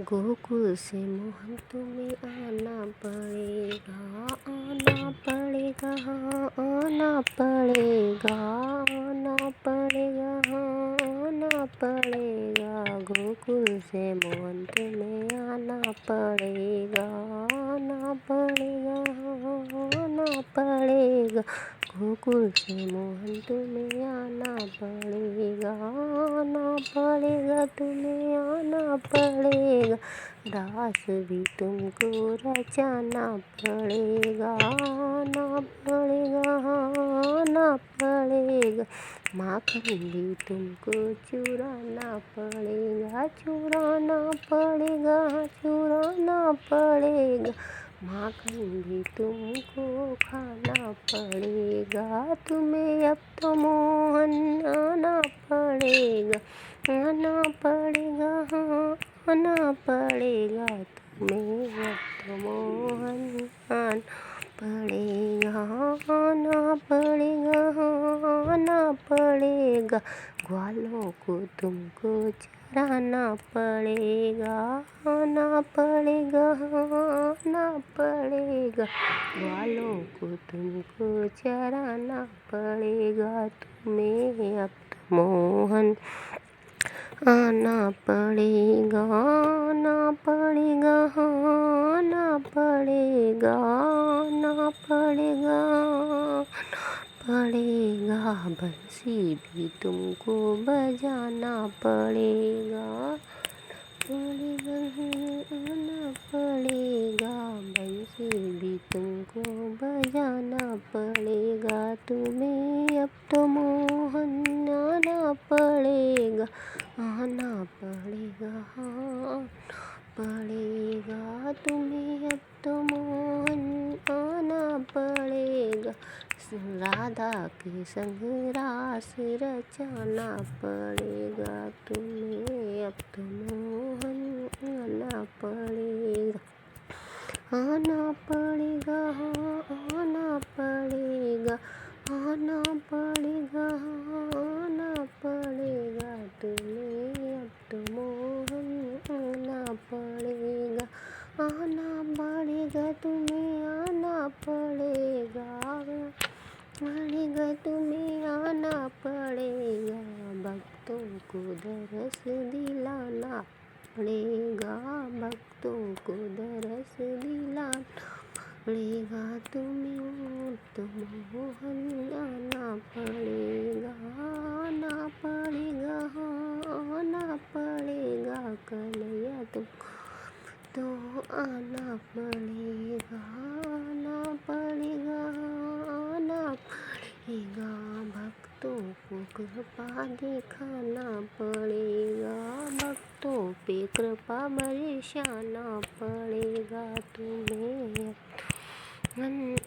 गोकुल से मोहन तुम्हें आना पड़ेगा, आना पड़ेगा, हाँ आना पड़ेगा, आना पड़ेगा, हाँ आना पड़ेगा। गोकुल से मोहन तुम्हें आना पड़ेगा, आना पड़ेगा, हाँ आना पड़ेगा। गोकुल से मोहन तुम्हें आना पड़ेगा, आना पड़ेगा, तुम्हें आना पड़ेगा। रास भी तुमको रचाना पड़ेगा, आना पड़ेगा, आना पड़ेगा। माखन भी तुमको चुराना पड़ेगा, चुराना पड़ेगा, चुराना पड़ेगा। माखन भी तुमको खाना पड़ेगा, तुम्हें अब तो मोहन आना पड़ेगा, आना पड़ेगा, हाँ आना पड़ेगा। तुम्हें अब तो मोहन आना पड़ेगा, आना पड़ेगा, हाँ आना पड़ेगा। ग्वालों को तुमको चराना पड़ेगा, आना पड़ेगा, हाँ आना पड़ेगा। ग्वालों को तुमको चराना पड़ेगा, तुम्हें अब तो मोहन आना पड़ेगा, आना पड़ेगा, हाँ आना पड़ेगा, आना पड़ेगा, आना पड़ेगा। बंसी भी तुमको बजाना पड़ेगा, पड़ेगा, आना पड़ेगा। बंसी भी तुमको बजाना पड़ेगा, तुम्हें अब तो मोहन आना पड़ेगा, आना पड़ेगा, हाँ पड़ेगा। तुम्हें अब तो मोहन आना पड़ेगा। राधा के संग रास रचाना पड़ेगा, तुम्हें अब तो मोहन आना पड़ेगा, आना पड़ेगा, हाँ आना पड़ेगा, आना पड़ेगा, हाँ आना पड़ेगा। तुम्हें अब तो मोहन आना पड़ेगा, आना पड़ेगा, तुम्हें आना पड़ेगा, पड़ेगा, तुम्हें आना पड़ेगा। भक्तों को दरस दिलाना पड़ेगा, भक्तों को दरस दिलाना पड़ेगा। तुम्हें तो मोहन आना पड़ेगा, आना पड़ेगा, हाँ आना पड़ेगा। कन्हैया तुमको तो आना पड़ेगा, आना पड़ेगा, आना पड़ेगा। भक्तों को कृपा दिखाना पड़ेगा, भक्तों पे कृपा बरसाना पड़ेगा। तुम्हें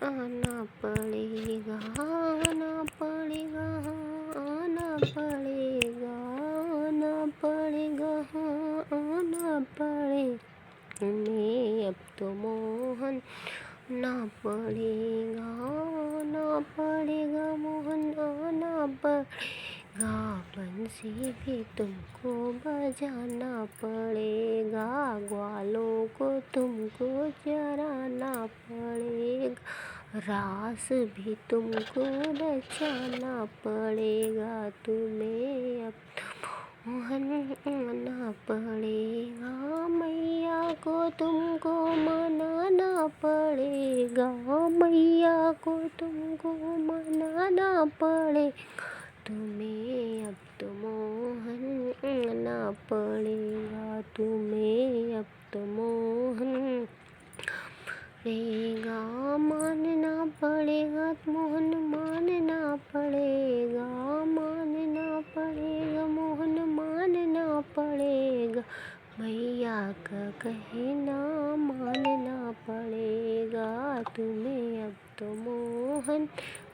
आना पड़ेगा, आना पड़ेगा, आना पड़ेगा, आना पड़ेगा, हाँ आना पड़ेगा। तुम्हें अब तो मोहन आना पड़ेगा, आना पड़ेगा, मोहन आना पड़ेगा। बंसी भी तुमको बजाना पड़ेगा, ग्वालों को तुमको चराना पड़ेगा। रास भी तुमको रचाना पड़ेगा, तुम्हें अब तो मोहन आना पड़ेगा। मैया को तुमको मनाना पड़ेगा, मैया को तुमको मनाना पड़ेगा। तुम्हें अब तो मोहन आना पड़ेगा, तुम्हें अब तो मोहन पड़ेगा, मानना पड़ेगा, मोहन मानना पड़ेगा, मानना पड़ेगा, मोहन मानना पड़ेगा। भैया का कहना मानना पड़ेगा, तुम्हें अब तो मोहन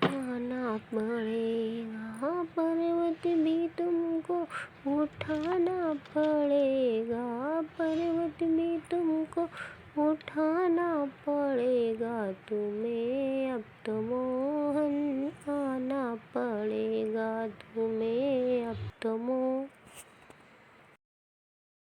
आना पड़ेगा। पर्वत भी तुमको उठाना पड़ेगा, पर्वत भी तुमको उठाना पड़ेगा। तुम्हें अब तो